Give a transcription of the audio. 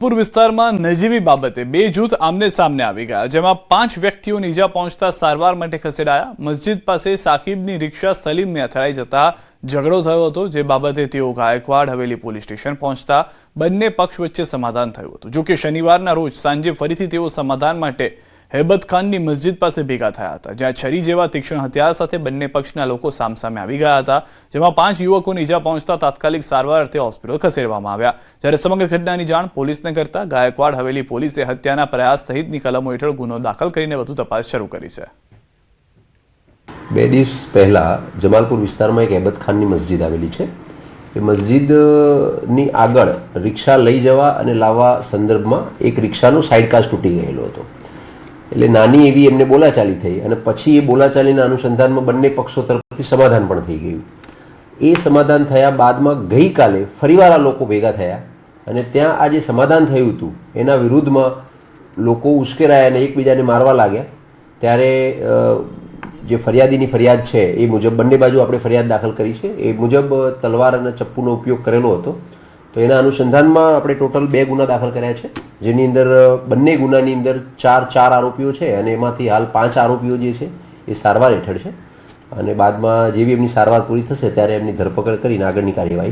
પૂર વિસ્તારમાં નજીવી બાબતે બે જૂથ આમને સામને આવી ગયા, જેમાં 5 વ્યક્તિઓને ઈજા પહોંચતા સારવાર માટે ખસેડાયા। મસ્જિદ પાસે સાકિબની રિક્ષા સલીમને અથડાઈ જતા ઝઘડો થયો હતો, જે બાબતે તેઓ ગાયકવાડ હવેલી પોલીસ સ્ટેશન પહોંચતા બંને પક્ષ વચ્ચે સમાધાન થયું હતું। જો કે શનિવારના રોજ સાંજે ફરીથી તેઓ સમાધાન માટે હેબત ખાનની મસ્જિદ પાસે ભેગા થયા હતા, જ્યાં છરી જેવા તીક્ષ્ણ હથિયાર સાથે બંને પક્ષના લોકો સામસામે આવી ગયા હતા, જેમાં 5 યુવકોને ઈજા પહોંચતા તાત્કાલિક સારવાર અર્થે હોસ્પિટલ ખસેડવામાં આવ્યા। જ્યારે સમગ્ર ઘટનાની જાણ પોલીસને કરતા ગાયકવાડ હવેલી પોલીસે હત્યાના પ્રયાસ સહિતની કલમો હેઠળ ગુનો દાખલ કરીને વધુ તપાસ શરૂ કરી છે। 2 દિવસ પહેલા જમાલપુર વિસ્તારમાં એક હેબત ખાનની મસ્જિદ આવેલી છે। એ મસ્જિદની આગળ રિક્ષા લઈ જવા અને લાવવા સંદર્ભમાં એક રિક્ષાનો સાઇડ કાચ તૂટી ગયેલો હતો, એટલે નાની એવી એમને બોલાચાલી થઈ અને પછી એ બોલાચાલીના અનુસંધાનમાં બંને પક્ષો તરફથી સમાધાન પણ થઈ ગયું। એ સમાધાન થયા બાદમાં ગઈકાલે ફરીવાર આ લોકો ભેગા થયા અને ત્યાં આ જે સમાધાન થયું હતું એના વિરુદ્ધમાં લોકો ઉશ્કેરાયા અને એકબીજાને મારવા લાગ્યા। ત્યારે જે ફરિયાદીની ફરિયાદ છે એ મુજબ બંને બાજુ આપણે ફરિયાદ દાખલ કરી છે। એ મુજબ તલવાર અને ચપ્પુનો ઉપયોગ કરેલો હતો, તો એના અનુસંધાનમાં આપણે ટોટલ 2 ગુના દાખલ કર્યા છે, જેની અંદર બંને ગુનાની અંદર 4 આરોપીઓ છે અને એમાંથી હાલ 5 આરોપીઓ જે છે એ સારવાર હેઠળ છે અને બાદમાં જેવી એમની સારવાર પૂરી થશે ત્યારે એમની ધરપકડ કરીને આગળની કાર્યવાહી